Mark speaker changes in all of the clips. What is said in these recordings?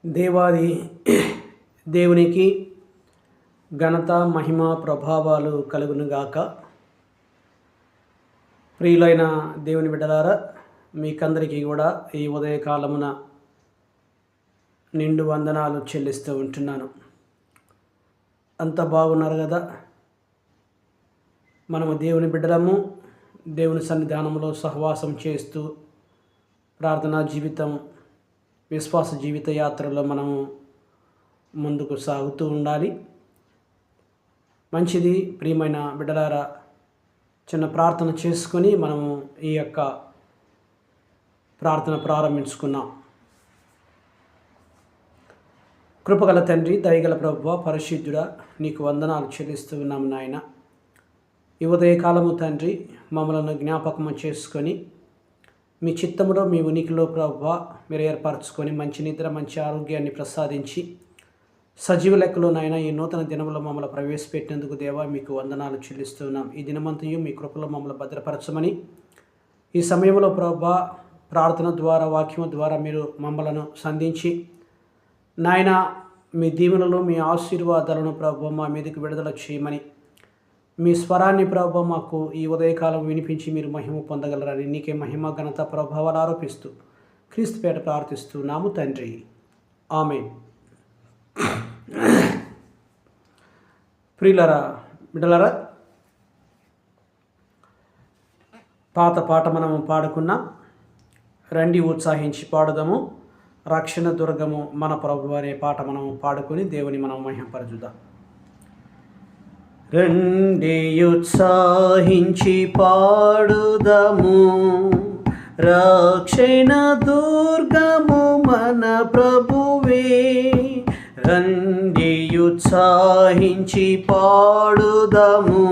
Speaker 1: దేవాది దేవునికి ఘనత మహిమ ప్రభావాలు కలుగునుగాక. ప్రియులైన దేవుని బిడ్డలారా, మీకందరికీ కూడా ఈ ఉదయకాలమున నిండు వందనాలు చెల్లిస్తూ ఉంటున్నాను. అంత బాగున్నారు కదా? మనము దేవుని బిడ్డలము, దేవుని సన్నిధానంలో సహవాసం చేస్తూ ప్రార్థనా జీవితం, విశ్వాస జీవిత యాత్రలో మనము ముందుకు సాగుతూ ఉండాలి. మంచిది. ప్రియమైన బిడ్డలారా, చిన్న ప్రార్థన చేసుకొని మనము ఈ యొక్క ప్రార్థన ప్రారంభించుకున్నాం. కృపగల తండ్రి, దయగల ప్రభువా, పరిశుద్ధుడా, నీకు వందనాలు చెల్లిస్తూ ఉన్నాము నాయన. ఈ ఉదయకాలము తండ్రి మమ్మలను జ్ఞాపకము చేసుకొని మీ చిత్తములో, మీ ఉనికిలో ప్రభువా మీరు ఏర్పరచుకొని మంచి నిద్ర, మంచి ఆరోగ్యాన్ని ప్రసాదించి సజీవ లెక్కలో నాయన ఈ నూతన దినములో మమ్మల్ని ప్రవేశపెట్టినందుకు దేవా మీకు వందనాలు చెల్లిస్తున్నాం. ఈ దినమంతయు మీ కృపలో మమ్మల్ని భద్రపరచమని ఈ సమయంలో ప్రభువా ప్రార్థన ద్వారా, వాక్యము ద్వారా మీరు మమ్మలను సంధించి నాయన మీ దీవెనలు, మీ ఆశీర్వాదాలను ప్రభువా మా మీదకి విడుదల చేయమని, మీ స్వరాన్ని ప్రభువా మాకు ఈ ఉదయకాలం వినిపించి మీరు మహిమ పొందగలరని నీకే మహిమ, ఘనత, ప్రభావాలు ఆరోపిస్తూ క్రీస్తుపేట ప్రార్థిస్తున్నాము తండ్రి. ఆమేన్. ప్రియులరా, బిడ్డలరా, పాత పాట మనము పాడుకున్నాం. రండి ఉత్సాహించి పాడుదాము. రక్షణ దుర్గము మన ప్రభు అనే పాట మనము పాడుకొని దేవుని మనం మహిమపరచుదాం. రండి ఉత్సాహించి పాడుదము, రక్షణ దుర్గము మన ప్రభువే. రండి ఉత్సాహించి పాడుదము,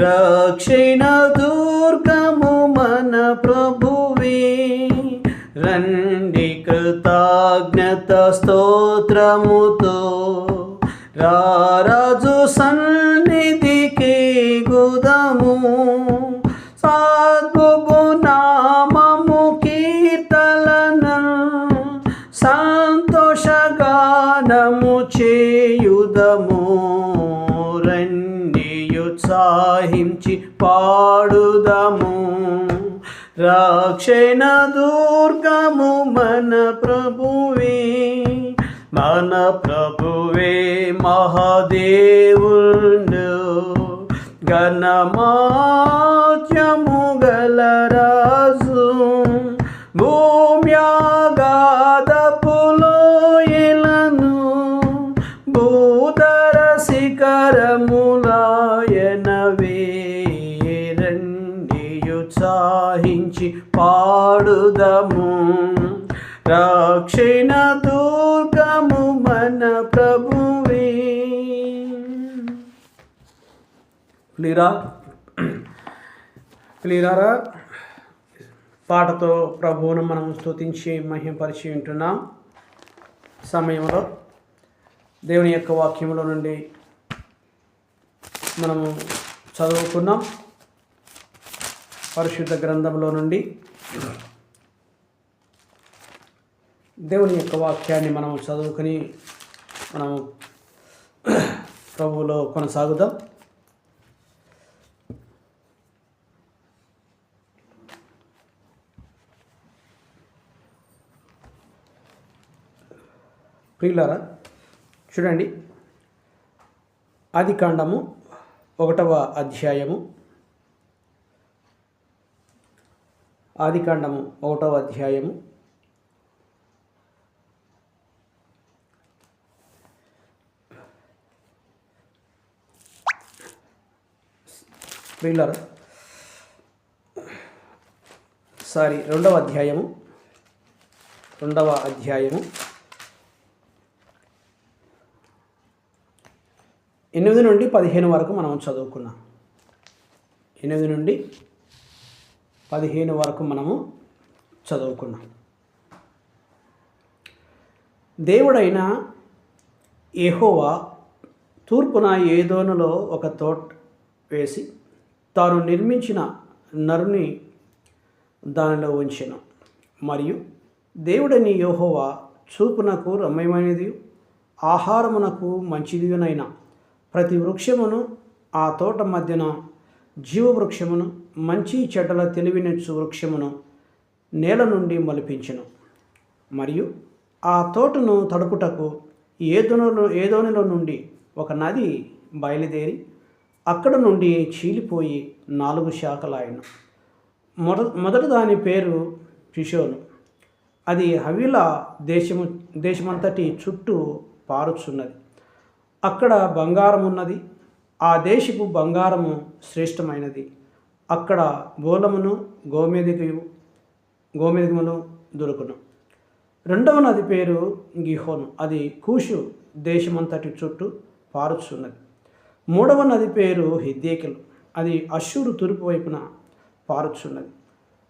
Speaker 1: రక్షణ దుర్గము మన ప్రభువే. రండి కృతజ్ఞత స్తోత్రముతో రారాజు సన్నిధికి గుదము. సాత్వపు నామము కీర్తనను సంతోషగానము చేయుదము. రండి ఉత్సాహించి పాడుదము, రక్షణ దుర్గము మన ప్రభువే. మన ప్రభువే మహాదేవుండు, ఘనమాత్యము గల రాజు. భూమ్యాగాధపు లోయలను భూధర శిఖరములాయనవే. రండి ఉత్సాహించి పాడుదము, రక్షణ దుర్గము మన ప్రభువే. ప్రియులారా, పాటతో ప్రభువును మనం స్తుతించి మహిమపరిచి ఉంటున్నాం. సమయంలో దేవుని యొక్క వాక్యంలో నుండి మనము చదువుకున్నాం. పరిశుద్ధ గ్రంథంలో నుండి దేవుని యొక్క వాక్యాన్ని మనం చదువుకొని మనము ప్రభువులో కొనసాగుదాం. ప్రియులారా, చూడండి, ఆదికాండము 1వ అధ్యాయము. ఆదికాండము 1వ అధ్యాయము ప్రియులారా, 2వ అధ్యాయము 8 నుండి 15 వరకు మనం చదువుకున్నాం. 8 నుండి 15 వరకు మనము చదువుకున్నాం. దేవుడైన యెహోవా తూర్పున ఏదోనులో ఒక తోట వేసి తాను నిర్మించిన నరుని దానిలో ఉంచెను. మరియు దేవుడని యెహోవా చూపునకు రమ్యమైనది, ఆహారమునకు మంచిదియునైన ప్రతి వృక్షమును ఆ తోట మధ్యన జీవవృక్షమును మంచి చెడ్డల తెలివినెచ్చు వృక్షమును నేల నుండి మొలిపించెను. మరియు ఆ తోటను తడుపుటకు ఏదోనిలో నుండి ఒక నది బయలుదేరి అక్కడ నుండి చీలిపోయి 4 శాఖలాయను. మొదటి దాని పేరు పిషోను. అది హవీలా దేశమంతటి చుట్టూ పారుచున్నది. అక్కడ బంగారం ఉన్నది. ఆ దేశపు బంగారము శ్రేష్టమైనది. అక్కడ బోలమును గోమేధికమును దొరుకును. రెండవ నది పేరు గిహోను. అది కూషు దేశమంతటి చుట్టూ పారుచున్నది. మూడవ నది పేరు హిద్దేకెలు. అది అష్షూరు తూర్పు వైపున పారుచున్నది.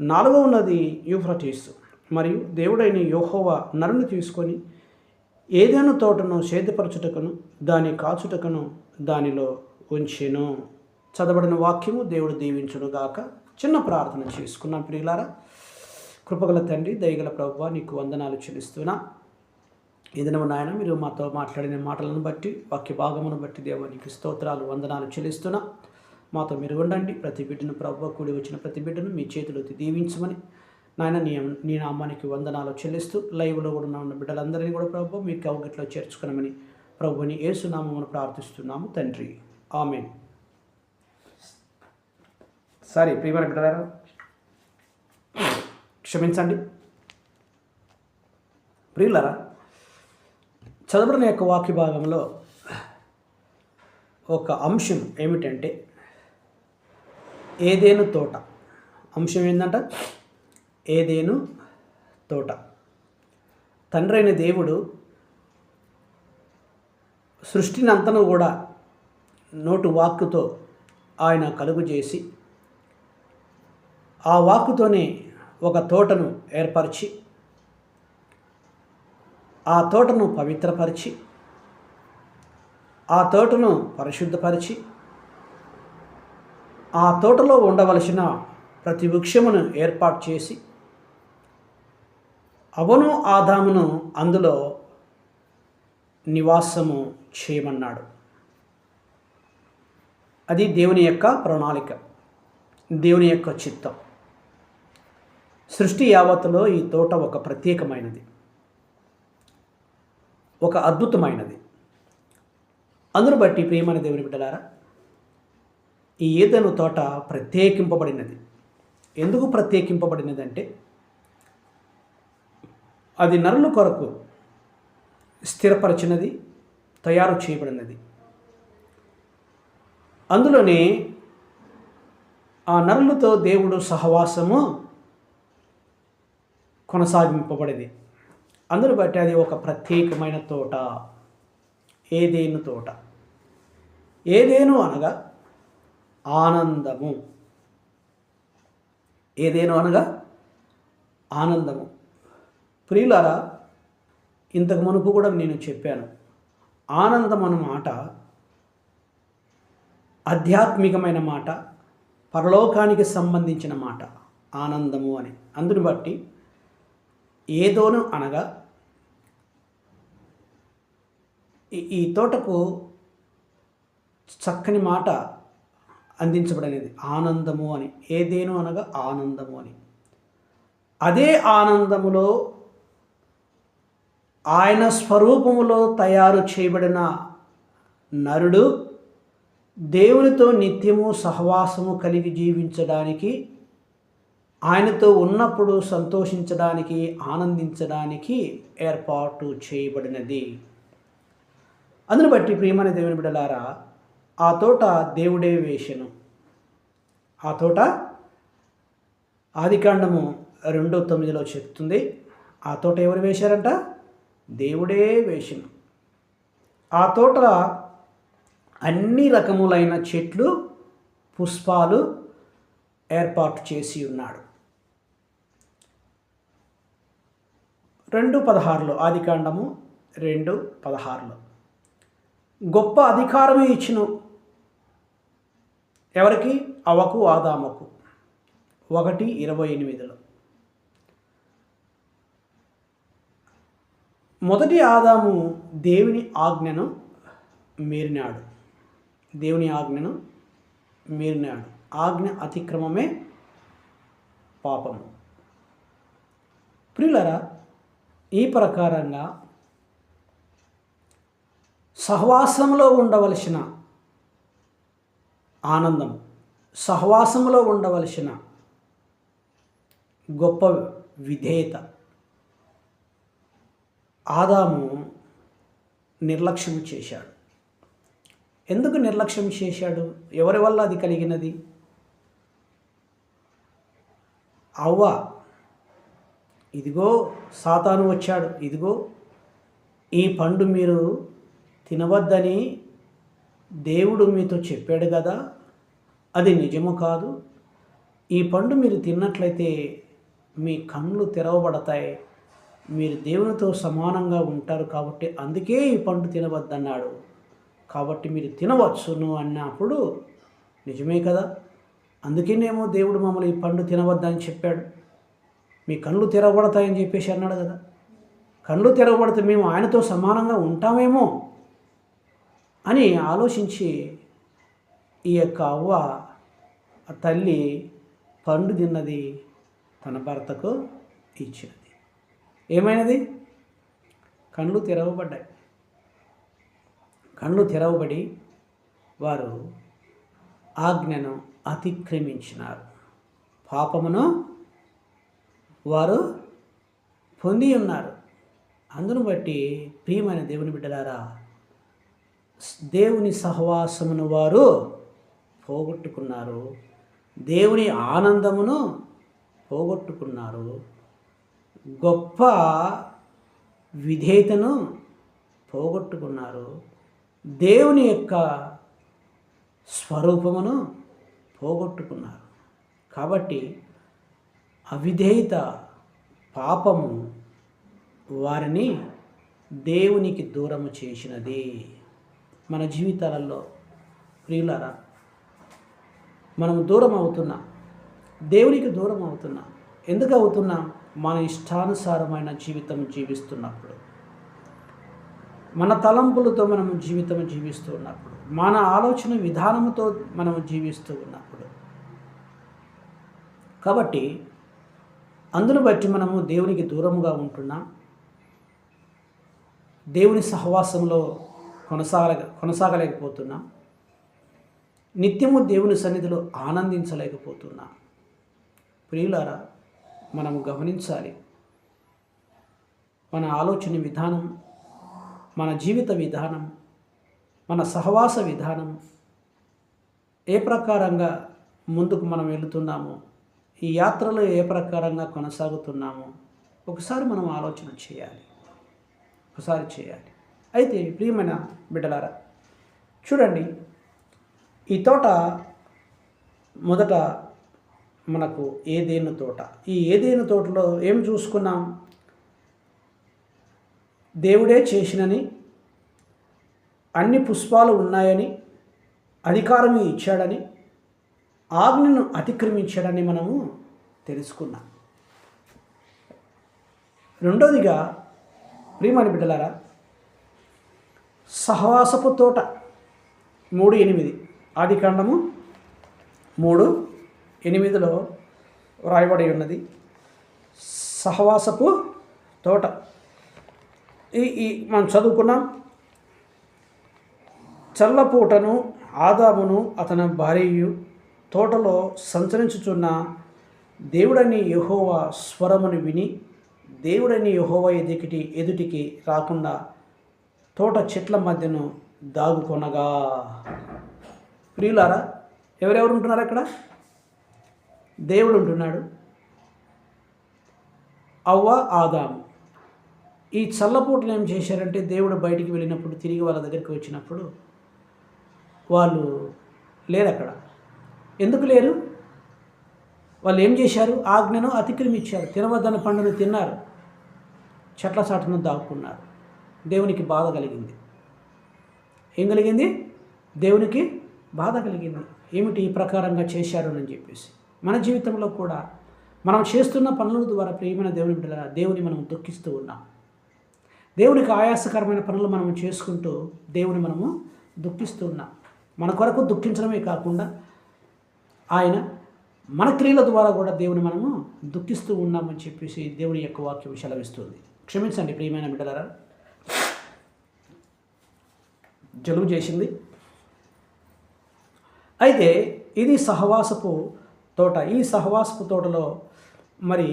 Speaker 1: 4వ నది యూఫ్రటీసు. మరియు దేవుడైన యెహోవా నరుని తీసుకొని ఏదైనా తోటను సేద్యపరచుటకును దాని కాచుటకును దానిలో ఉంచెను. చదవబడిన వాక్యము దేవుడు దీవించునుగాక. చిన్న ప్రార్థన చేసుకున్నాం. ప్రియులారా, కృపగల తండ్రి, దయగల ప్రభువా, నీకు వందనాలు చెల్లిస్తున్నా. ఏదైనా నాయన మీరు మాతో మాట్లాడిన మాటలను బట్టి, వాక్య భాగమును బట్టి దేవా నీకు స్తోత్రాలు, వందనాలు చెల్లిస్తున్నా. మాతో మీరు ఉండండి. ప్రతి బిడ్డను ప్రభువా, కూడి వచ్చిన ప్రతి బిడ్డను మీ చేతులతో దీవించమని నాయన నీ నామానికి వందనాలు చెల్లిస్తూ లైవ్లో కూడా ఉన్న బిడ్డలందరినీ కూడా ప్రభువా మీ కౌగిట్లో చేర్చుకునమని ప్రభువుని యేసు నామమున ప్రార్థిస్తున్నాము తండ్రి. ఆమేన్. సరే ప్రియమైన బిడ్డలారా, క్షమించండి. ప్రియులారా, చదవబడిన యొక్క వాక్య భాగంలో ఒక అంశం ఏమిటంటే ఏదేను తోట. అంశం ఏంటంట? ఏదేను తోట. తండ్రి అయిన దేవుడు సృష్టిని అంతను కూడా నోటు వాక్కుతో ఆయన కలుగు చేసి ఆ వాక్కుతోనే ఒక తోటను ఏర్పరిచి ఆ తోటను పవిత్రపరిచి ఆ తోటను పరిశుద్ధపరిచి ఆ తోటలో ఉండవలసిన ప్రతి వృక్షమును ఏర్పాటు చేసి అవను ఆదామును అందులో నివాసము చేయమన్నాడు. అది దేవుని యొక్క ప్రణాళిక, దేవుని యొక్క చిత్తం. సృష్టి యావత్తులో ఈ తోట ఒక ప్రత్యేకమైనది, ఒక అద్భుతమైనది. అందును బట్టి ప్రియమైన దేవుని బిడ్డలారా, ఈ ఏదెను తోట ప్రత్యేకింపబడినది. ఎందుకు ప్రత్యేకింపబడినదంటే అది నరుల కొరకు స్థిరపరచినది, తయారు చేయబడినది. అందులోనే ఆ నరులతో దేవుడు సహవాసము కొనసాగింపబడింది. అందును బట్టి అది ఒక ప్రత్యేకమైన తోట, ఏదేను తోట. ఏదేను అనగా ఆనందము. ఏదేను అనగా ఆనందము. ప్రియులారా, ఇంతకు మునుపు కూడా నేను చెప్పాను, ఆనందం అన్న మాట ఆధ్యాత్మికమైన మాట, పరలోకానికి సంబంధించిన మాట ఆనందము అని. అందుని బట్టి ఏదోను అనగా ఈ తోటకు చక్కని మాట అందించబడినది, ఆనందము అని. ఏదేను అనగా ఆనందము అని. అదే ఆనందములో ఆయన స్వరూపములో తయారు చేయబడిన నరుడు దేవునితో నిత్యము సహవాసము కలిగి జీవించడానికి, ఆయనతో ఉన్నప్పుడు సంతోషించడానికి, ఆనందించడానికి ఏర్పాటు చేయబడినది. అందును బట్టి ప్రియమైన దేవుని బిడ్డలారా, ఆ తోట దేవుడే వేసెను. ఆ తోట ఆదికాండము 2:9 చెప్తుంది. ఆ తోట ఎవరు వేశారంట? దేవుడే వేసెను. ఆ తోట అన్ని రకములైన చెట్లు, పుష్పాలు ఏర్పాటు చేసి ఉన్నాడు. 2:16 ఆదికాండము 2:16 గొప్ప అధికారమే ఇచ్చును. ఎవరికి? అవ్వకు, ఆదాముకు. 1:28 మొదటి ఆదాము దేవుని ఆజ్ఞను మీరినాడు. దేవుని ఆజ్ఞను మీరినాడు. ఆజ్ఞ అతిక్రమమే పాపము. ప్రియులారా, ఈ ప్రకారంగా సహవాసంలో ఉండవలసిన ఆనందం, సహవాసంలో ఉండవలసిన గొప్ప విధేయత ఆదాము నిర్లక్ష్యం చేశాడు. ఎందుకు నిర్లక్ష్యం చేశాడు? ఎవరి వల్ల అది కలిగినది? అవ్వ, ఇదిగో సాతాను వచ్చాడు, ఇదిగో ఈ పండు మీరు తినవద్దని దేవుడు మీతో చెప్పాడు కదా, అది నిజము కాదు. ఈ పండు మీరు తిన్నట్లయితే మీ కళ్ళు తెరవబడతాయి, మీరు దేవునితో సమానంగా ఉంటారు, కాబట్టి అందుకే ఈ పండు తినవద్దన్నాడు, కాబట్టి మీరు తినవచ్చును అన్నప్పుడు నిజమే కదా, అందుకేనేమో దేవుడు మమ్మల్ని ఈ పండు తినవద్దని చెప్పాడు, మీ కళ్ళు తెరవబడతాయని చెప్పేసి అన్నాడు కదా. కళ్ళు తెరవబడితే మేము ఆయనతో సమానంగా ఉంటామేమో అని ఆలోచించి ఈ యొక్క అవ్వ, ఆ తల్లి పండు తిన్నది, తన భర్తకు ఇచ్చినది. ఏమైనది? కళ్ళు తెరవబడ్డాయి. కళ్ళు తెరవబడి వారు ఆజ్ఞను అతిక్రమించినారు. పాపమును వారు పొంది ఉన్నారు. అందును బట్టి ప్రియమైన దేవుని బిడ్డలారా, దేవుని సహవాసమును వారు పోగొట్టుకున్నారు. దేవుని ఆనందమును పోగొట్టుకున్నారు. గొప్ప విధేయతను పోగొట్టుకున్నారు. దేవుని యొక్క స్వరూపమును పోగొట్టుకున్నారు. కాబట్టి అవిధేయత, పాపము వారిని దేవునికి దూరము చేసినది. మన జీవితాలలో ప్రియులారా, మనం దూరం అవుతున్నాం, దేవునికి దూరం అవుతున్నాం. ఎందుకు అవుతున్నాం? మన ఇష్టానుసారమైన జీవితం జీవిస్తున్నప్పుడు, మన తలంపులతో మనము జీవితం జీవిస్తూ ఉన్నప్పుడు, మన ఆలోచన విధానంతో మనము జీవిస్తూ ఉన్నప్పుడు. కాబట్టి అందును బట్టి మనము దేవునికి దూరముగా ఉంటున్నాం. దేవుని సహవాసంలో కొనసాగలేకపోతున్నాం. నిత్యము దేవుని సన్నిధిలో ఆనందించలేకపోతున్నాం. ప్రియులారా, మనము గమనించాలి. మన ఆలోచన విధానం, మన జీవిత విధానం, మన సహవాస విధానం ఏ ప్రకారంగా ముందుకు మనం వెళుతున్నామో, ఈ యాత్రలో ఏ ప్రకారంగా కొనసాగుతున్నామో ఒకసారి మనం ఆలోచన చేయాలి. అయితే ప్రియమైన బిడ్డలారా, చూడండి, ఈ తోట మొదట మనకు ఏదేను తోట. ఈ ఏదేను తోటలో ఏం చూసుకున్నాం? దేవుడే చేసినని, అన్ని పుష్పాలు ఉన్నాయని, అధికారం ఇచ్చాడని, ఆజ్ఞను అతిక్రమించాడని మనము తెలుసుకున్నాం. రెండోదిగా ప్రియమైన బిడ్డలారా, సహవాసపు తోట 3:8 ఆదికాండము 3:8 వ్రాయబడి ఉన్నది. సహవాసపు తోట ఈ మనం చదువుకున్నాం. చల్లపూటను ఆదామును అతని భార్యయు తోటలో సంచరించుచున్న దేవుడని యెహోవా స్వరమును విని, దేవుడని యెహోవా ఎదుటికి రాకుండా తోట చెట్ల మధ్యను దాగుకొనగా. ప్రియులారా, ఎవరెవరు ఉంటున్నారు అక్కడ? దేవుడు ఉంటున్నాడు, అవ్వ, ఆదాము. ఈ చల్లపూటలు ఏం చేశారంటే, దేవుడు బయటికి వెళ్ళినప్పుడు తిరిగి వాళ్ళ దగ్గరికి వచ్చినప్పుడు వాళ్ళు లేరు అక్కడ. ఎందుకు లేరు? వాళ్ళు ఏం చేశారు? ఆజ్ఞను అతిక్రమించారు. తినవద్దన్న పండును తిన్నారు, చెట్ల చాటును దాక్కున్నారు. దేవునికి బాధ కలిగింది. ఏం కలిగింది? దేవునికి బాధ కలిగింది. ఏమిటి ఈ ప్రకారంగా చేశారు అని చెప్పేసి. మన జీవితంలో కూడా మనం చేస్తున్న పనుల ద్వారా ప్రియమైన దేవుని బిడ్డలారా, దేవుని మనం దుఃఖిస్తూ ఉన్నాం. దేవునికి ఆయాసకరమైన పనులు మనం చేసుకుంటూ దేవుని మనము దుఃఖిస్తూ ఉన్నాం. మన కొరకు దుఃఖించడమే కాకుండా ఆయన మన క్రియల ద్వారా కూడా దేవుని మనము దుఃఖిస్తూ ఉన్నామని చెప్పేసి దేవుని యొక్క వాక్యం సెలవిస్తుంది. క్షమించండి ప్రియమైన బిడ్డలారా, జలుబు చేసింది. అయితే ఇది సహవాసపు తోట. ఈ సహవాసపు తోటలో మరి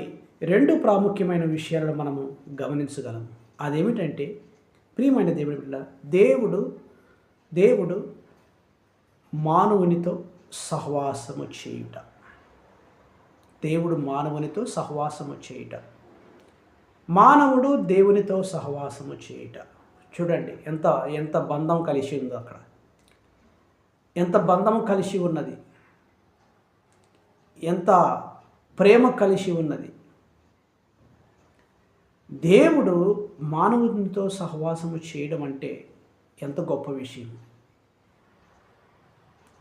Speaker 1: 2 ప్రాముఖ్యమైన విషయాలను మనము గమనించగలము. అదేమిటంటే ప్రియమైన దేవుని బిడ్డ, దేవుడు మానవునితో సహవాసము చేయుట. దేవుడు మానవునితో సహవాసము చేయుట. మానవుడు దేవునితో సహవాసము చేయుట. చూడండి ఎంత బంధం కలిసి ఉందో అక్కడ, ఎంత బంధం కలిసి ఉన్నది, ఎంత ప్రేమ కలిసి ఉన్నది. దేవుడు మానవునితో సహవాసము చేయడం అంటే ఎంత గొప్ప విషయం.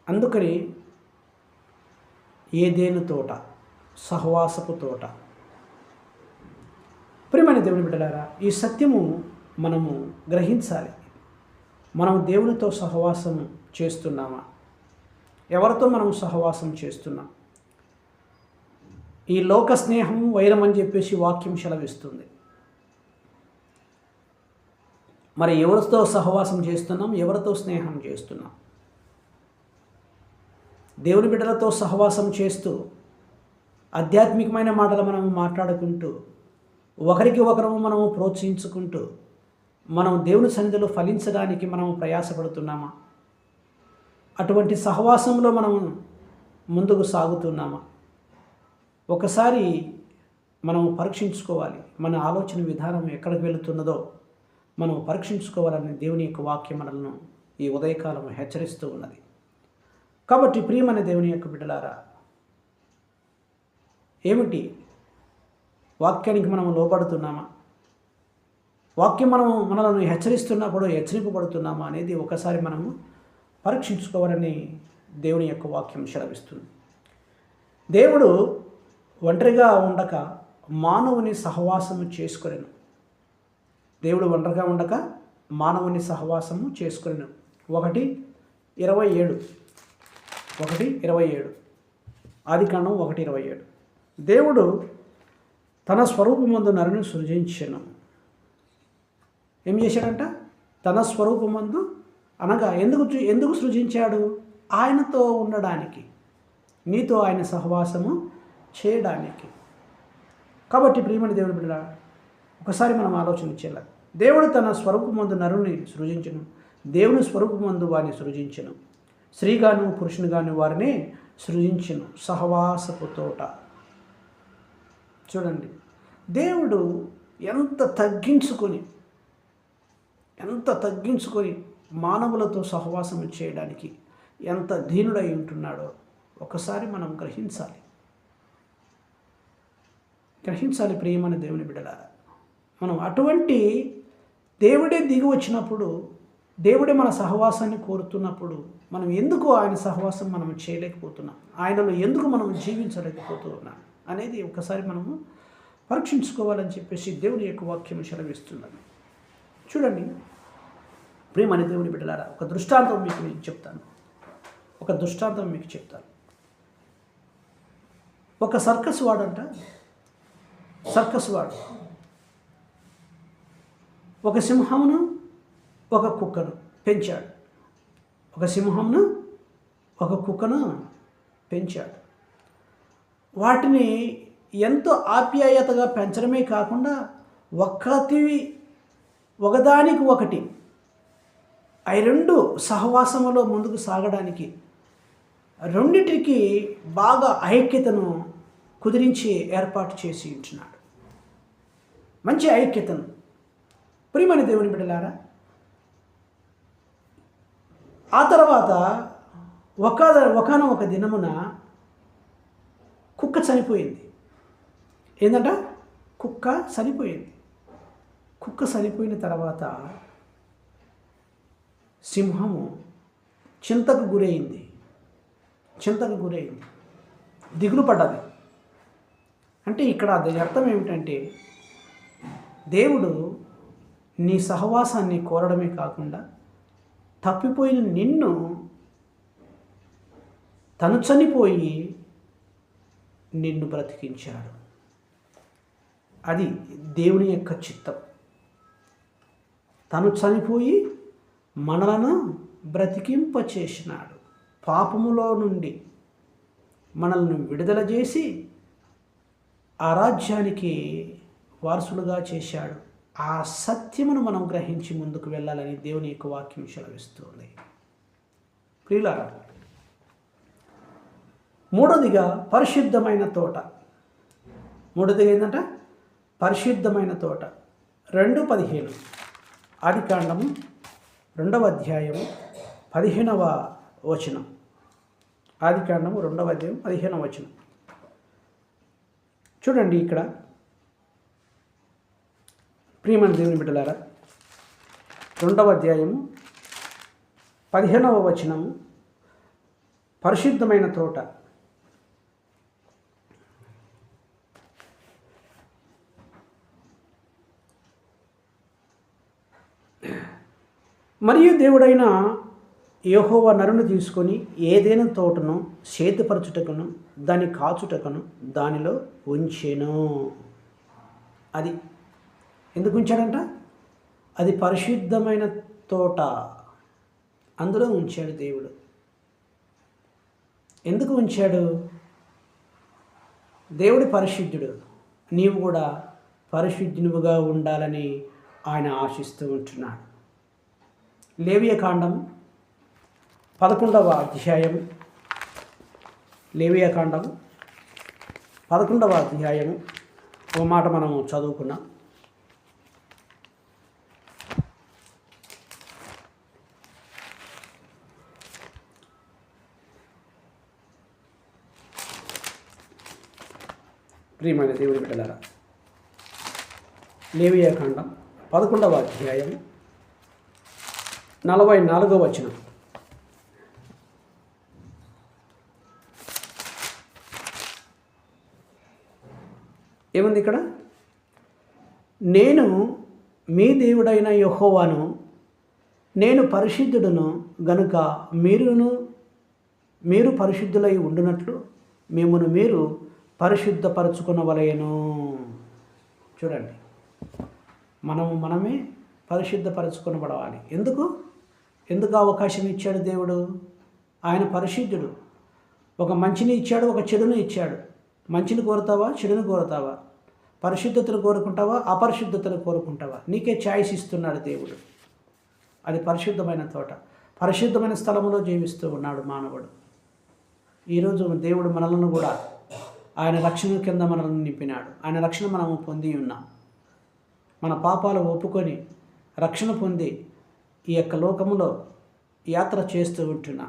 Speaker 1: అందుకని ఏదేను తోట, సహవాసపు తోట. ప్రియమైన దేవుని బిడ్డలారా, ఈ సత్యము మనము గ్రహించాలి. మనం దేవునితో సహవాసం చేస్తున్నామా? ఎవరితో మనం సహవాసం చేస్తున్నాం? ఈ లోక స్నేహం వైరం అని చెప్పేసి వాక్యం సెలవిస్తుంది. మరి ఎవరితో సహవాసం చేస్తున్నాం? ఎవరితో స్నేహం చేస్తున్నాం? దేవుని బిడ్డలతో సహవాసం చేస్తూ ఆధ్యాత్మికమైన మాటలు మనము మాట్లాడుకుంటూ ఒకరికి ఒకరు మనము ప్రోత్సహించుకుంటూ మనం దేవుని సన్నిధిలో ఫలించడానికి మనము ప్రయాసపడుతున్నామా? అటువంటి సహవాసంలో మనము ముందుకు సాగుతున్నామా? ఒకసారి మనం పరీక్షించుకోవాలి. మన ఆలోచన విధానం ఎక్కడికి వెళుతున్నదో మనం పరీక్షించుకోవాలని దేవుని యొక్క వాక్యం మనల్ని ఈ ఉదయకాలం హెచ్చరిస్తూ ఉన్నది. కాబట్టి ప్రియమైన దేవుని యొక్క బిడ్డలారా, ఏమిటి వాక్యానికి మనం లోబడుతున్నామా? వాక్యం మనల్ని హెచ్చరిస్తున్నప్పుడు హెచ్చరింపబడుతున్నామా అనేది ఒకసారి మనము పరీక్షించుకోవాలని దేవుని యొక్క వాక్యం సెలవిస్తుంది. దేవుడు ఒంటరిగా ఉండక మానవుని సహవాసము చేసుకొనెను. దేవుడు ఒంటరిగా ఉండక మానవుని సహవాసము చేసుకొనెను. 1:27 ఆదికాండం 1:27. దేవుడు తన స్వరూపమందు నరుని సృజించెను. ఏం చేశాడంట? తన స్వరూపమందు అనగా ఎందుకు సృజించాడు? ఆయనతో ఉండడానికి, నీతో ఆయన సహవాసము చేయడానికి. కాబట్టి ప్రియమైన దేవుని బిడ్డ, ఒకసారి మనం ఆలోచన చేయాలి. దేవుడు తన స్వరూపమందు నరుని సృజించెను. దేవుని స్వరూపమందు వారిని సృజించెను. స్త్రీగాను పురుషునిగాను వారిని సృజించెను. సహవాసపు తోట. చూడండి, దేవుడు ఎంత తగ్గించుకొని మానవులతో సహవాసం చేయడానికి ఎంత దీనుడై ఉంటున్నాడో ఒకసారి మనం గ్రహించాలి ప్రియమైన దేవుని బిడ్డలారా. మనం అటువంటి దేవుడే దిగి వచ్చినప్పుడు, దేవుడే మన సహవాసాన్ని కోరుతున్నప్పుడు మనం ఎందుకు ఆయన సహవాసం మనం చేయలేకపోతున్నాం, ఆయనలో ఎందుకు మనం జీవించలేకపోతున్నాం అనేది ఒకసారి మనము పరీక్షించుకోవాలని చెప్పేసి దేవుని యొక్క వాక్యం సెలవిస్తున్నాను. చూడండి ప్రియమైన దేవుని బిడ్డలారా, ఒక దృష్టాంతం మీకు చెప్తాను. ఒక సర్కస్ వాడు ఒక సింహమును ఒక కుక్కను పెంచాడు. వాటిని ఎంతో ఆప్యాయతగా పెంచడమే కాకుండా ఒకదానికి ఒకటి ఆ 2 సహవాసములో ముందుకు సాగడానికి రెండిటికి బాగా ఐక్యతను కుదిరించి ఏర్పాటు చేసి ఉంటున్నాడు. మంచి ఐక్యతను. ప్రియమైన దేవుని బిడ్డలారా, ఆ తర్వాత ఒకానొక దినమున కుక్క చనిపోయింది. ఏంటంట? కుక్క చనిపోయిన తర్వాత సింహము చింతకు గురైంది, దిగులు పడ్డది. అంటే ఇక్కడ దాని అర్థం ఏమిటంటే దేవుడు నీ సహవాసాన్ని కోరడమే కాకుండా తప్పిపోయిన నిన్ను తను చనిపోయి నిన్ను బ్రతికించాడు. అది దేవుని యొక్క చిత్తం. తను చనిపోయి మనలను బ్రతికింపచేసినాడు. పాపములో నుండి మనల్ని విడుదల చేసి ఆ రాజ్యానికి వారసులుగా చేశాడు. ఆ సత్యమును మనం గ్రహించి ముందుకు వెళ్ళాలని దేవుని యొక్క వాక్యం సెలవిస్తుంది. ప్రియులారా, మూడోదిగా పరిశుద్ధమైన తోట. మూడోదిగా ఏంటంటే పరిశుద్ధమైన తోట. 2:15 ఆదికాండము 2వ అధ్యాయము 15వ వచనం. ఆదికాండము 2వ అధ్యాయం 15వ వచనం చూడండి. ఇక్కడ ప్రియమైన దేవుని బిడ్డలారా, 2వ అధ్యాయము 15వ వచనము, పరిశుద్ధమైన తోట. మరియు దేవుడైన యెహోవా నరుని తీసుకొని ఏదైనా తోటను సేతుపరచుటకును దాన్ని కాచుటకును దానిలో ఉంచెను. అది ఎందుకు ఉంచాడంట? అది పరిశుద్ధమైన తోట, అందులో ఉంచాడు దేవుడు. ఎందుకు ఉంచాడు? దేవుడు పరిశుద్ధుడు, నీవు కూడా పరిశుద్ధునిగా ఉండాలని ఆయన ఆశిస్తూ ఉంటున్నాడు. లేవియకాండం 11వ అధ్యాయము, లేవియకాండం 11వ అధ్యాయము ఒక మాట మనము చదువుకున్నాం. ప్రియమైన దేవుడి బిడ్డలారా, లేవియకాండం 11వ అధ్యాయం 44వ వచనం. ఏముంది ఇక్కడ? నేను మీ దేవుడైన యెహోవాను, నేను పరిశుద్ధుడును గనుక మీరు పరిశుద్ధులై ఉండునట్లు మిమ్మును మీరు పరిశుద్ధపరచుకొనవలెను. చూడండి, మనమే పరిశుద్ధపరచుకొనబడాలి. ఎందుకు అవకాశం ఇచ్చాడు దేవుడు? ఆయన పరిశుద్ధుడు. ఒక మంచిని ఇచ్చాడు, ఒక చెడును ఇచ్చాడు. మంచిని కోరుతావా, చెడును కోరుతావా? పరిశుద్ధతను కోరుకుంటావా, అపరిశుద్ధతను కోరుకుంటావా? నీకే ఛాయిస్ ఇస్తున్నాడు దేవుడు. అది పరిశుద్ధమైన తోట, పరిశుద్ధమైన స్థలంలో జీవిస్తూ ఉన్నాడు మానవుడు. ఈరోజు దేవుడు మనలను కూడా ఆయన రక్షణ కింద మనల్ని నింపినాడు. ఆయన రక్షణ మనము పొంది ఉన్నాం. మన పాపాలు ఒప్పుకొని రక్షణ పొంది ఈ యొక్క లోకములో యాత్ర చేస్తూ ఉంటున్నా.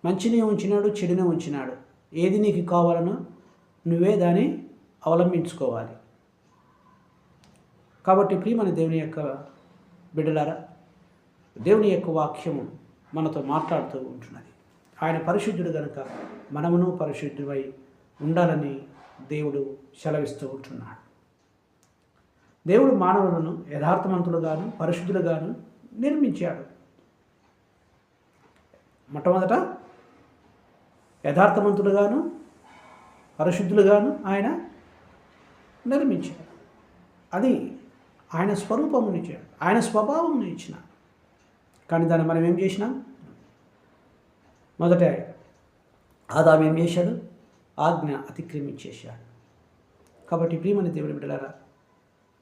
Speaker 1: మంచిని ఉంచినాడు, చెడుని ఉంచినాడు. ఏది నీకు కావాలనో నువ్వే దాన్ని అవలంబించుకోవాలి. కాబట్టి ప్రియమైన దేవుని యొక్క బిడ్డలారా, దేవుని యొక్క వాక్యము మనతో మాట్లాడుతూ ఉంటున్నది. ఆయన పరిశుద్ధుడు కనుక మనమును పరిశుద్ధుడై ఉండాలని దేవుడు సెలవిస్తూ ఉంటున్నాడు. దేవుడు మానవులను యథార్థవంతులుగాను పరిశుద్ధులుగాను నిర్మించాడు. మొట్టమొదట యథార్థవంతులుగాను పరిశుద్ధులుగాను ఆయన నిర్మించాడు. అది ఆయన స్వరూపమును ఇచ్చాడు, ఆయన స్వభావమును ఇచ్చిన. కానీ దాన్ని మనం ఏం చేసినాం? మొదట ఆదాము ఏం చేశాడు? ఆజ్ఞ అతిక్రమించేశాడు. కాబట్టి ప్రియమైన దేవుని బిడ్డలారా,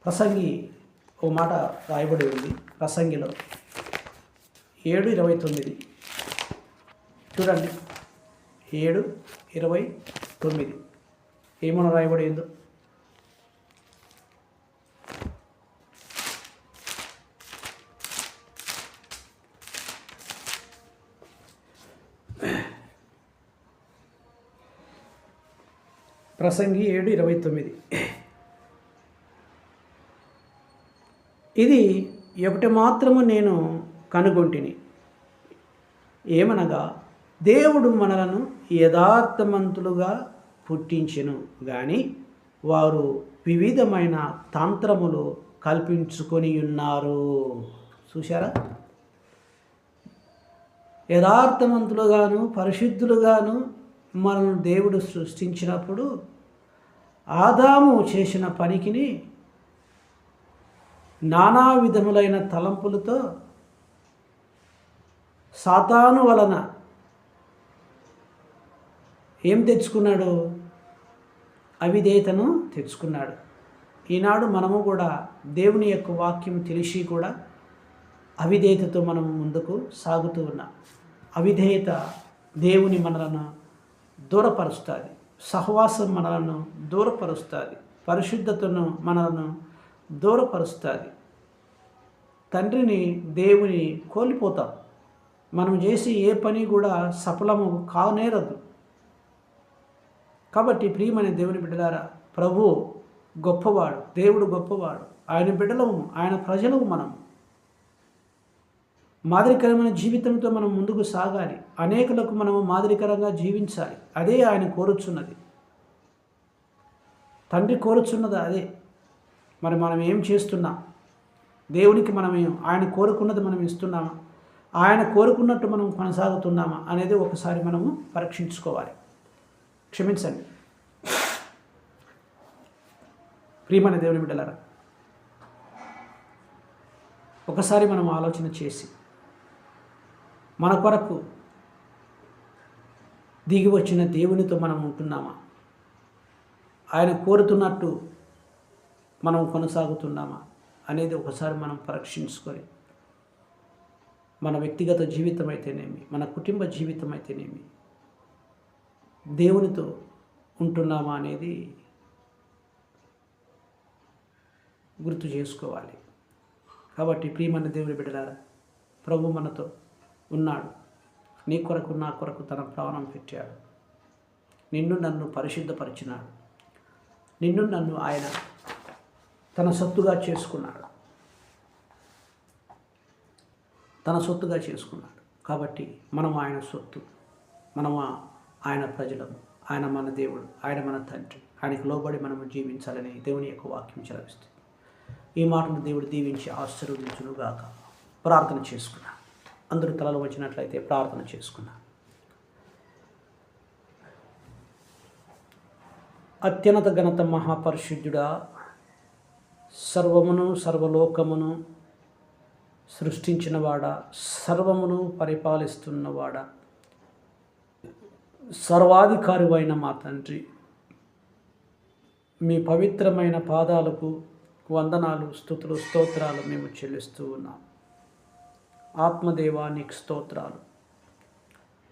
Speaker 1: ప్రసంగి ఓ మాట రాయబడి ఉంది. ప్రసంగిలో 7:29 చూడండి. 7:29 ఏమన్నా రాయబడి ఉందో. ప్రసంగి 7:29 ఇది ఒకటి మాత్రము నేను కనుగొంటిని, ఏమనగా దేవుడు మనలను యథార్థవంతులుగా పుట్టించెను, కానీ వారు వివిధమైన తంత్రములు కల్పించుకొని ఉన్నారు. చూశారా? యథార్థవంతులుగాను పరిశుద్ధులుగాను మనల్ని దేవుడు సృష్టించినప్పుడు ఆదాము చేసిన పనికిని నానా విధములైన తలంపులతో సాతాను వలన ఏం తెచ్చుకున్నాడు? అవిధేయతను తెచ్చుకున్నాడు. ఈనాడు మనము కూడా దేవుని యొక్క వాక్యం తెలిసి కూడా అవిధేయతతో మనము ముందుకు సాగుతూ ఉన్నాం. అవిధేయత దేవుని మనలను దూరపరుస్తుంది, సహవాసం మనలను దూరపరుస్తుంది, పరిశుద్ధతను మనలను దూరపరుస్తుంది. తండ్రిని దేవుని కోల్పోతాం. మనం చేసే ఏ పని కూడా సఫలము కానేరదు. కాబట్టి ప్రియమైన దేవుని బిడ్డలారా, ప్రభు గొప్పవాడు, దేవుడు గొప్పవాడు. ఆయన బిడ్డలము, ఆయన ప్రజలము. మనం మాదిరికరమైన జీవితంతో మనం ముందుకు సాగాలి. అనేకులకు మనము మాదిరికరంగా జీవించాలి. అదే ఆయన కోరుచున్నది. తండ్రి కోరుచున్నది అదే. మరి మనం ఏం చేస్తున్నాం? దేవునికి మనం ఆయన కోరుకున్నది మనం ఇస్తున్నామా? ఆయన కోరుకున్నట్టు మనం కొనసాగుతున్నామా అనేది ఒకసారి మనము పరీక్షించుకోవాలి. క్షమించండి ప్రియమైన దేవుని బిడ్డలారా, ఒకసారి మనం ఆలోచన చేసి మన కొరకు దిగి వచ్చిన దేవునితో మనం ఉంటున్నామా? ఆయన కోరుతున్నట్టు మనం కొనసాగుతున్నామా అనేది ఒకసారి మనం పరీక్షించుకొని మన వ్యక్తిగత జీవితం అయితేనేమి, మన కుటుంబ జీవితం అయితేనేమి దేవునితో ఉంటున్నామా అనేది గుర్తు చేసుకోవాలి. కాబట్టి ప్రియమైన దేవుని బిడ్డలారా, ప్రభు మనతో ఉన్నాడు. నీ కొరకు నా కొరకు తన ప్రాణం పెట్టాడు. నిన్ను నన్ను పరిశుద్ధపరిచినాడు. నిన్ను నన్ను ఆయన తన సొత్తుగా చేసుకున్నాడు. కాబట్టి మనం ఆయన సొత్తు, మనం ఆయన ప్రజలము. ఆయన మన దేవుడు, ఆయన మన తండ్రి. ఆయనకు లోబడి మనము జీవించాలని దేవుని యొక్క వాక్యం చదివిస్తుంది. ఈ మాటను దేవుడు దీవించి ఆశీర్వదించునుగాక. ప్రార్థన చేసుకున్నా. అందరూ తలలు వచ్చినట్లయితే ప్రార్థన చేసుకున్నా. అత్యున్నత ఘనత మహాపరిశుద్ధుడా, సర్వమును సర్వలోకమును సృష్టించినవాడా, సర్వమును పరిపాలిస్తున్నవాడా, సర్వాధికారివైన మా తండ్రి, మీ పవిత్రమైన పాదాలకు వందనాలు, స్తుతులు, స్తోత్రాలు మేము చెల్లిస్తూ ఉన్నాం. ఆత్మదేవానికి స్తోత్రాలు.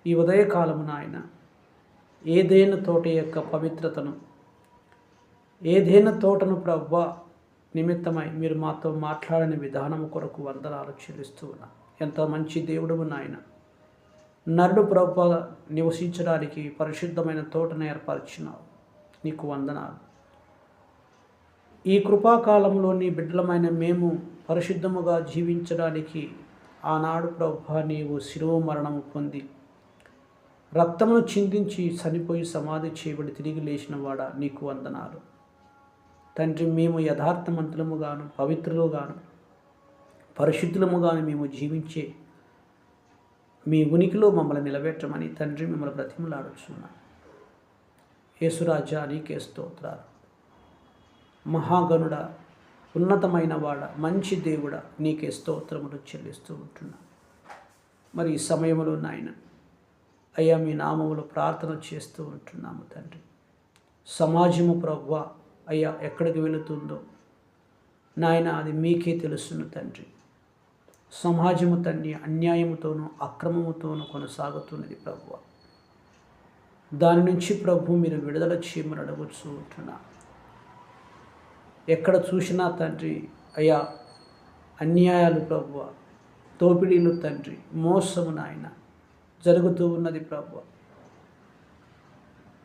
Speaker 1: ఈ ఉదయకాలమున ఆయన ఏదైనా తోట యొక్క పవిత్రతను, ఏదైనా తోటను ప్రభువా నిమిత్తమై మీరు మాతో మాట్లాడిన విధానం కొరకు వందనాలు చెల్లిస్తూ ఉన్నాం. ఎంత మంచి దేవుడు నాయన. నరుడు ప్రభువా నివసించడానికి పరిశుద్ధమైన తోటను ఏర్పరిచినావు. నీకు వందనాలు. ఈ కృపాకాలంలో నీ బిడ్డలమైన మేము పరిశుద్ధముగా జీవించడానికి ఆనాడు ప్రభువా నీవు శిలువ మరణము పొంది రక్తమును చిందించి చనిపోయి సమాధి చేయబడి తిరిగి లేచిన వాడా నీకు వందనాలు. తండ్రి, మేము యథార్థవంతులముగాను పవిత్రులుగాను పరిశుద్ధులముగాను మేము జీవించే మీ ఉనికిలో మమ్మల్ని నిలబెట్టమని తండ్రి మిమ్మల్ని బ్రతిమలాడుచున్నాం. యేసురాజా నీకే స్తోత్రాలు. మహాగణుడ, ఉన్నతమైన వాడ, మంచి దేవుడ, నీకే స్తోత్రములు చెల్లిస్తూ ఉంటున్నా. మరి ఈ సమయంలో నాయన అయ్యా మీ నామములో ప్రార్థన చేస్తూ ఉంటున్నాము తండ్రి. సమాజము ప్రభువా అయ్యా ఎక్కడికి వెళుతుందో నాయన అది మీకే తెలుసును తండ్రి. సమాజము తండ్రి అన్యాయముతోనూ అక్రమముతోనూ కొనసాగుతున్నది ప్రభువా. దాని నుంచి ప్రభు మీరు విడుదల చేయమని అడగచ్చు ఉంటున్నా. ఎక్కడ చూసినా తండ్రి అయ్యా అన్యాయాలు ప్రభువా, దోపిడీలు తండ్రి, మోసము నాయన జరుగుతూ ఉన్నది ప్రభువా.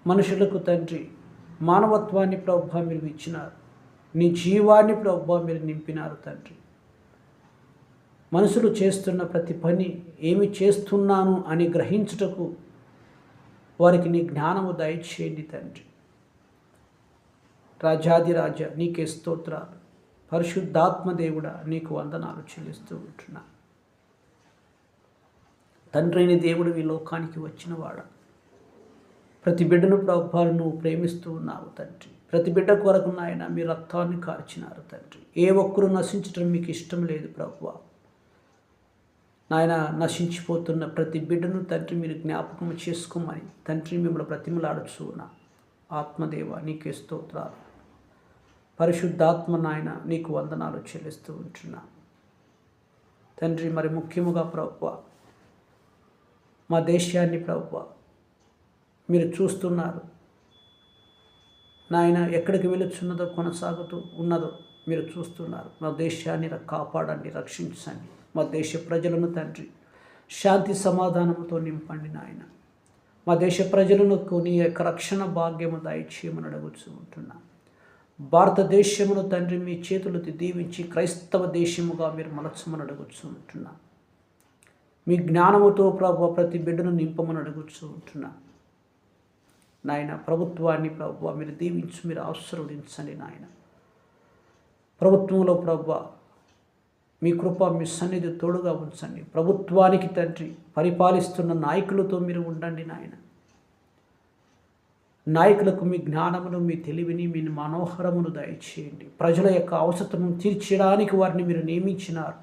Speaker 1: మనుషులకు తండ్రి మానవత్వాన్ని ప్రభువా మీరు ఇచ్చినారు. నీ జీవాన్ని ప్రభువా మీరు నింపినారు తండ్రి. మనుషులు చేస్తున్న ప్రతి పని ఏమి చేస్తున్నాను అని గ్రహించుటకు వారికి నీ జ్ఞానము దయచేయండి తండ్రి. రాజాదిరాజా నీకే స్తోత్రాలు. పరిశుద్ధాత్మ దేవుడా నీకు వందనాలు చెల్లిస్తూ ఉంటున్నా. తండ్రిని దేవుడు ఈ లోకానికి వచ్చినవాడా, ప్రతి బిడ్డను ప్రభువా నువ్వు ప్రేమిస్తూ ఉన్నావు తండ్రి. ప్రతి బిడ్డ కొరకు నాయన మీ రక్తాన్ని కార్చినారు తండ్రి. ఏ ఒక్కరూ నశించడం మీకు ఇష్టం లేదు ప్రభువా. నాయన నశించిపోతున్న ప్రతి బిడ్డను తండ్రి మీరు జ్ఞాపకం చేసుకోమని తండ్రి మిమ్మల్ని బ్రతిమలాడుచు ఉన్నా. ఆత్మదేవ నీకే స్తోత్రాలు. పరిశుద్ధాత్మ నాయన నీకు వందనాలు చెల్లిస్తూ ఉంటున్నా తండ్రి. మరి ముఖ్యముగా ప్రభువా మా దేశాన్ని ప్రభువా మీరు చూస్తున్నారు నాయన. ఎక్కడికి వెళుచున్నదో కొనసాగుతూ ఉన్నదో మీరు చూస్తున్నారు. మా దేశాన్ని కాపాడండి, రక్షించండి. మా దేశ ప్రజలను తండ్రి శాంతి సమాధానంతో నింపండి నాయన. మా దేశ ప్రజలను నీ యొక్క రక్షణ భాగ్యము దయచేయమని అడుగుతూ ఉంటున్నా. భారతదేశమును తండ్రి మీ చేతులతో దీవించి క్రైస్తవ దేశముగా మీరు మలచమని అడుగుతూ ఉంటున్నా. మీ జ్ఞానముతో ప్రభు ప్రతి బిడ్డను నింపమని అడుగుతూ ఉంటున్నా నాయన. ప్రభుత్వాన్ని ప్రభు మీరు దీవించి మీరు ఆశీర్వదించండి నాయన. ప్రభుత్వంలో ప్రభు మీ కృప మీ సన్నిధి తోడుగా ఉంచండి. ప్రభుత్వానికి తండ్రి పరిపాలిస్తున్న నాయకులతో మీరు ఉండండి నాయన. నాయకులకు మీ జ్ఞానమును మీ తెలివిని మీ మనోహరమును దయచేయండి. ప్రజల యొక్క అవసరతను తీర్చడానికి వారిని మీరు నియమించినారు.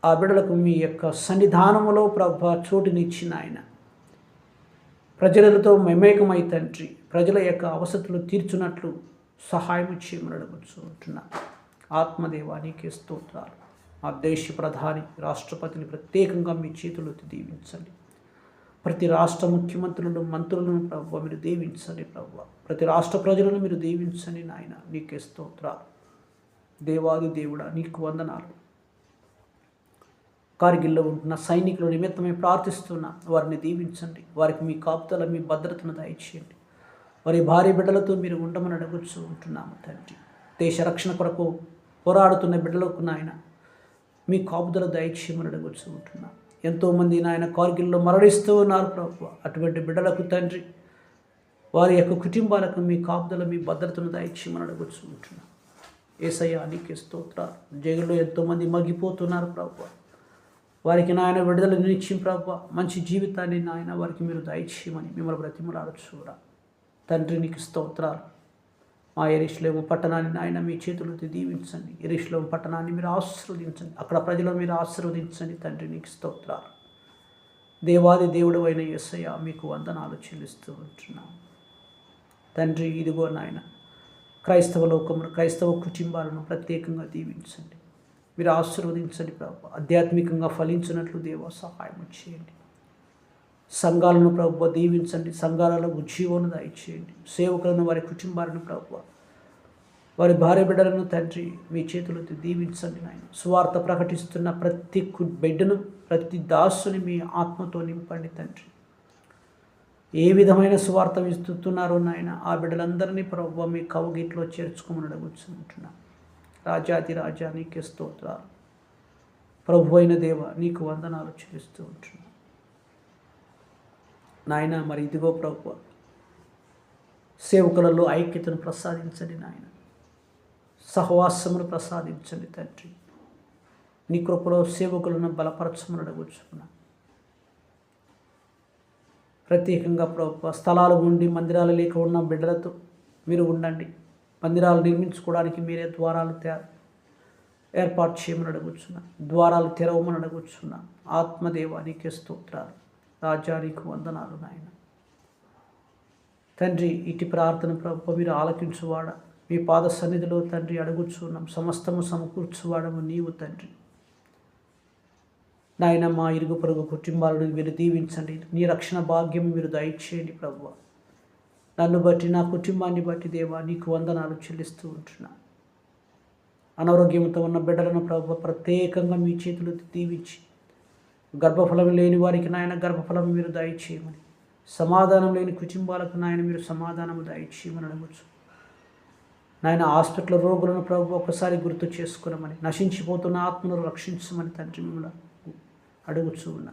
Speaker 1: ఆ బిడ్డలకు మీ యొక్క సన్నిధానములో ప్రభు చోటునిచ్చిన ఆయన ప్రజలతో మమేకమై తండ్రి ప్రజల యొక్క అవసరతలు తీర్చున్నట్లు సహాయం చేయమని అడుగుతూ ఉంటున్నా. ఆత్మదేవా నీకే స్తోత్రాలు. ఆ దేశ ప్రధాని రాష్ట్రపతిని ప్రత్యేకంగా మీ చేతులతో దీవించండి. ప్రతి రాష్ట్ర ముఖ్యమంత్రులను మంత్రులను ప్రభు మీరు దీవించండి ప్రభు. ప్రతి రాష్ట్ర ప్రజలను మీరు దీవించండి నాయన. నీకే స్తోత్రాలు. దేవాది దేవుడా నీకు వందనాలు. కార్గిల్లో ఉంటున్న సైనికుల నిమిత్తమే ప్రార్థిస్తున్నా. వారిని దీవించండి. వారికి మీ కాపుదల మీ భద్రతను దయచేయండి. వారి భార్య బిడ్డలతో మీరు ఉండమని అడుగుతూ ఉంటున్నాము తండ్రి. దేశ రక్షణ కొరకు పోరాడుతున్న బిడ్డలకు నాయన మీ కాపుదల దయచేయమని అడుగుతూ ఉంటున్నాం. ఎంతోమంది నాయన కార్గిల్లో మరణిస్తూ ఉన్నారు ప్రభు. అటువంటి బిడ్డలకు తండ్రి వారి యొక్క కుటుంబాలకు మీ కాపుదల మీ భద్రతను దయచేయమని అడుగుతూ ఉంటున్నాం. యేసయ్యా నీకే స్తోత్రాలు. జైల్లో ఎంతోమంది మగ్గిపోతున్నారు ప్రభు. వారికి నాయన విడుదల నిశ్చయం ప్రభు. మంచి జీవితాన్ని నాయన వారికి మీరు దయచేయమని మిమ్మల్ని బ్రతిమలాడుచురా తండ్రి. నీకు స్తోత్రాలు. మా యెరూషలేము పట్టణాన్ని నాయన మీ చేతులతో దీవించండి. యెరూషలేము పట్టణాన్ని మీరు ఆశీర్వదించండి. అక్కడ ప్రజలను మీరు ఆశీర్వదించండి తండ్రి. నీకు స్తోత్రాలు. దేవాది దేవుడు అయిన యేసయ్యా మీకు వందనాలు చెల్లిస్తూ ఉంటున్నాం తండ్రి. ఇదిగో నాయన క్రైస్తవ లోకమును క్రైస్తవ కుటుంబాలను ప్రత్యేకంగా దీవించండి. మీరు ఆశీర్వదించండి ప్రభు. ఆధ్యాత్మికంగా ఫలించినట్లు దేవ సహాయం చేయండి. సంఘాలను ప్రభు దీవించండి. సంఘాలలో ఉజ్జీవాన్ని దయచేయండి. సేవకులను వారి కుటుంబాలను ప్రభు వారి భార్య బిడ్డలను తండ్రి మీ చేతులతో దీవించండి నాయన. సువార్త ప్రకటిస్తున్న ప్రతి బిడ్డను ప్రతి దాసుని మీ ఆత్మతో నింపండి తండ్రి. ఏ విధమైన సువార్త ఇస్తున్నారో నాయన ఆ బిడ్డలందరినీ ప్రభు మీ కవుగిట్లో చేర్చుకోమని అడుగుతుంటున్నాను. రాజాది రాజా నీకే స్తోత్రాలు. ప్రభు అయిన దేవ నీకు వందనాలు చెల్లిస్తూ ఉంటున్నాను నాయన. మరి ఇదిగో ప్రభు సేవకులలో ఐక్యతను ప్రసాదించండి నాయన. సహవాసమును ప్రసాదించండి తండ్రి. నీ కృపలో సేవకులను బలపరచమని అడుగుచున్నా. ప్రత్యేకంగా ప్రభు స్థలాలు ఉండి మందిరాలు లేక ఉన్న బిడ్డలతో మీరు ఉండండి. మందిరాలు నిర్మించుకోవడానికి మీరే ద్వారాలు ఏర్పాటు చేయమని అడుగుచున్నా. ద్వారాలు తెరవమని అడుగుచున్నా. ఆత్మదేవా నీకే స్తోత్రాలు. రాజా నీకు వందనాలు నాయన. తండ్రి ఇటు ప్రార్థన ప్రభు మీరు ఆలకించువాడ. మీ పాద సన్నిధిలో తండ్రి అడుగుచున్నాం. సమస్తము సమకూర్చువాడము నీవు తండ్రి. నాయన మా ఇరుగు పొరుగు కుటుంబాలను మీరు దీవించండి. నీ రక్షణ భాగ్యం మీరు దయచేయండి ప్రభు. నన్ను బట్టి నా కుటుంబాన్ని బట్టి దేవా నీకు వందనాలు చెల్లిస్తూ ఉంటున్నా. అనారోగ్యంతో ఉన్న బిడ్డలను ప్రభు ప్రత్యేకంగా మీ చేతులు దీవించి గర్భఫలం లేని వారికి నాయన గర్భఫలం మీరు దయచేయమని, సమాధానం లేని కుటుంబాలకు నాయన మీరు సమాధానం దయచేయమని అడగచ్చు నాయన. హాస్పిటల్ రోగులను ప్రభు ఒకసారి గుర్తు చేసుకున్నామని, నశించిపోతున్న ఆత్మను రక్షించమని తండ్రి మిమ్మల్ని అడుగుచూ ఉన్నా.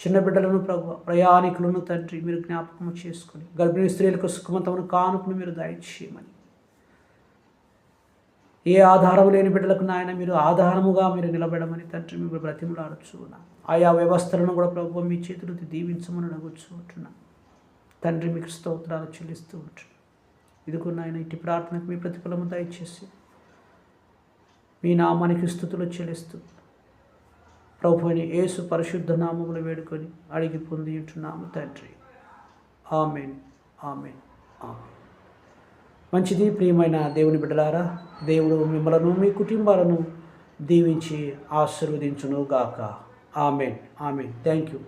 Speaker 1: చిన్న బిడ్డలను ప్రభు ప్రయాణికులను తండ్రి మీరు జ్ఞాపకం చేసుకొని గర్భిణీ స్త్రీలకు సుఖవంతమైన కానుకను మీరు దయచేయమని, ఏ ఆధారం లేని బిడ్డలకు నాయన మీరు ఆధారముగా మీరు నిలబడమని తండ్రి మీరు బ్రతిమలాడుచున్నా. ఆయా వ్యవస్థలను కూడా ప్రభు మీ చేతులతో దీవించమని అడుగుచుంటున్నా. తండ్రి మీకు స్తోత్రాలు చెల్లిస్తూ ఉంటున్నా. ఇదిగో నాయన ఇటు ప్రార్థనకు మీ ప్రతిఫలము దయచేసి మీ నామానికి స్తుతులు చెల్లిస్తూ ప్రభుని యేసు పరిశుద్ధ నామములు వేడుకొని అడిగి పొంది ఉంటున్నాము తండ్రి. ఆమేన్, ఆమేన్, ఆమేన్. మంచిది ప్రియమైన దేవుని బిడ్డలారా, దేవుడు మిమ్మలను మీ కుటుంబాలను దీవించి ఆశీర్వదించును గాక. Amen, amen. Thank you.